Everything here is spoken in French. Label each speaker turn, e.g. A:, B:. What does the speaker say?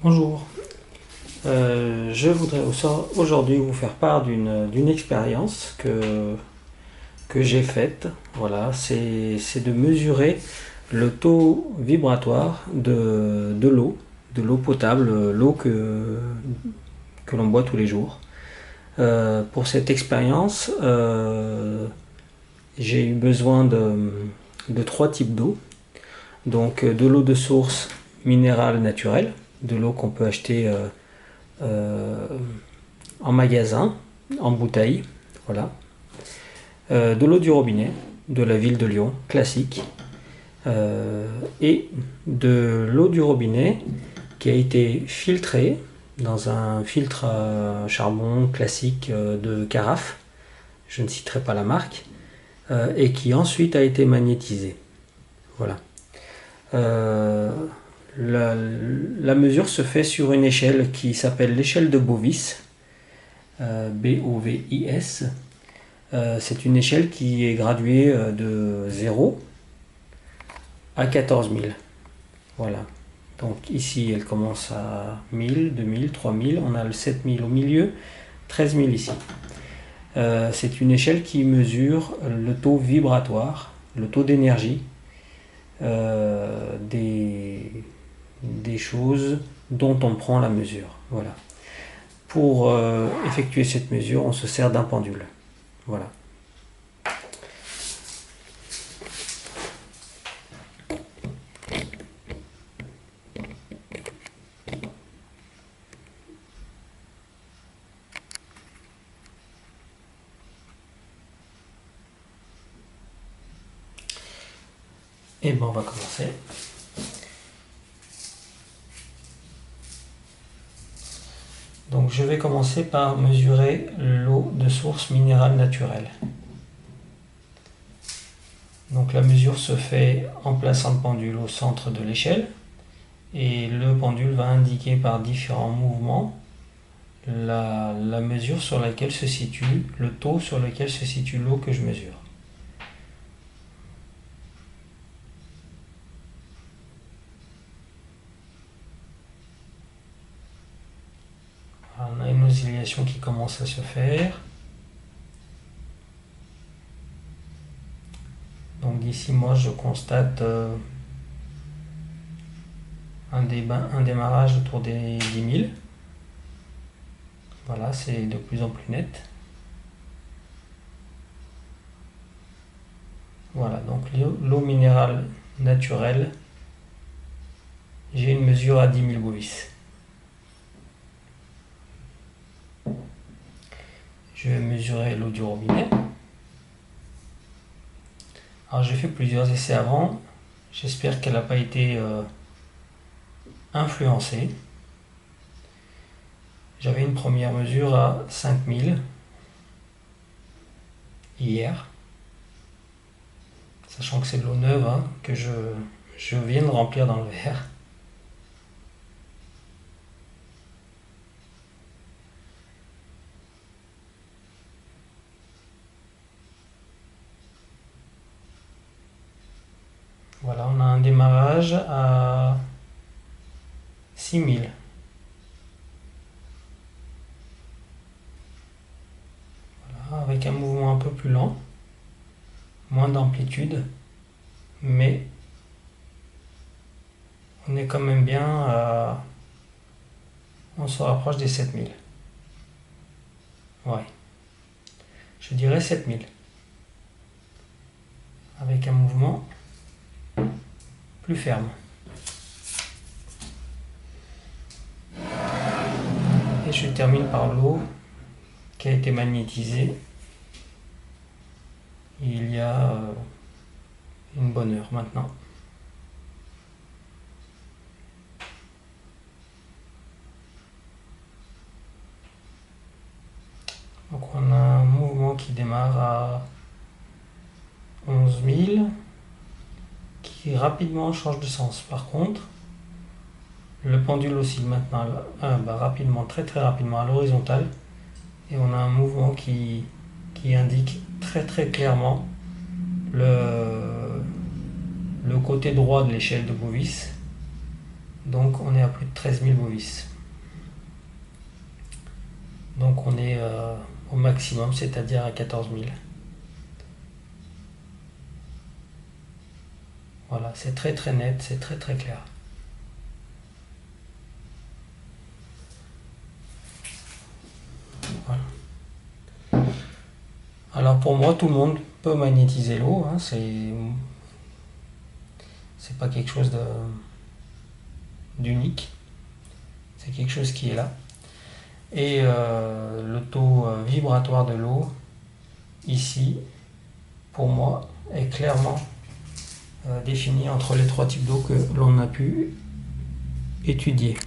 A: Bonjour. Je voudrais aujourd'hui vous faire part d'une expérience que j'ai faite. Voilà, c'est de mesurer le taux vibratoire de l'eau potable, l'eau que l'on boit tous les jours. Pour cette expérience, j'ai eu besoin de trois types d'eau. Donc de l'eau de source minérale naturelle, de l'eau qu'on peut acheter euh, en magasin, en bouteille, voilà. De l'eau du robinet, de la ville de Lyon, classique. Et de l'eau du robinet qui a été filtrée dans un filtre à charbon classique de carafe, je ne citerai pas la marque, et qui ensuite a été magnétisée. Voilà. Euh, la mesure se fait sur une échelle qui s'appelle l'échelle de Bovis, B-O-V-I-S. C'est une échelle qui est graduée de 0 à 14 000. Voilà. Donc ici, elle commence à 1000, 2000, 3000. On a le 7000 au milieu, 13 000 ici. C'est une échelle qui mesure le taux vibratoire, le taux d'énergie des choses dont on prend la mesure. Voilà. Pour effectuer cette mesure, on se sert d'un pendule. Voilà. Et bon, on va commencer. Donc je vais commencer par mesurer l'eau de source minérale naturelle. Donc la mesure se fait en plaçant le pendule au centre de l'échelle et le pendule va indiquer par différents mouvements la mesure sur laquelle se situe, le taux sur lequel se situe l'eau que je mesure. On a une oscillation qui commence à se faire. Donc ici, moi, je constate un démarrage autour des 10 000. Voilà, c'est de plus en plus net. Voilà, donc l'eau minérale naturelle, j'ai une mesure à 10 000 bovis. Je vais mesurer l'eau du robinet. Alors j'ai fait plusieurs essais avant. J'espère qu'elle n'a pas été influencée. J'avais une première mesure à 5000 hier. Sachant que c'est de l'eau neuve hein, que je viens de remplir dans le verre. Voilà, on a un démarrage à 6000. Voilà, avec un mouvement un peu plus lent, moins d'amplitude, mais on est quand même bien à... On se rapproche des 7000. Ouais, je dirais 7000. Avec un mouvement plus ferme. Et je termine par l'eau qui a été magnétisée il y a une bonne heure maintenant. Donc on a un mouvement qui démarre à 11 000, qui rapidement change de sens. Par contre, le pendule oscille maintenant rapidement, très très rapidement à l'horizontale, et on a un mouvement qui indique très très clairement le côté droit de l'échelle de Bovis Donc on est à plus de 13 000 bovis. Donc on est au maximum, c'est-à-dire à 14 000. Voilà, c'est très très net, c'est très très clair. Voilà. Alors pour moi, tout le monde peut magnétiser l'eau, hein, c'est pas quelque chose d'unique, c'est quelque chose qui est là. Et le taux vibratoire de l'eau, ici, pour moi, est clairement défini entre les trois types d'eau que l'on a pu étudier.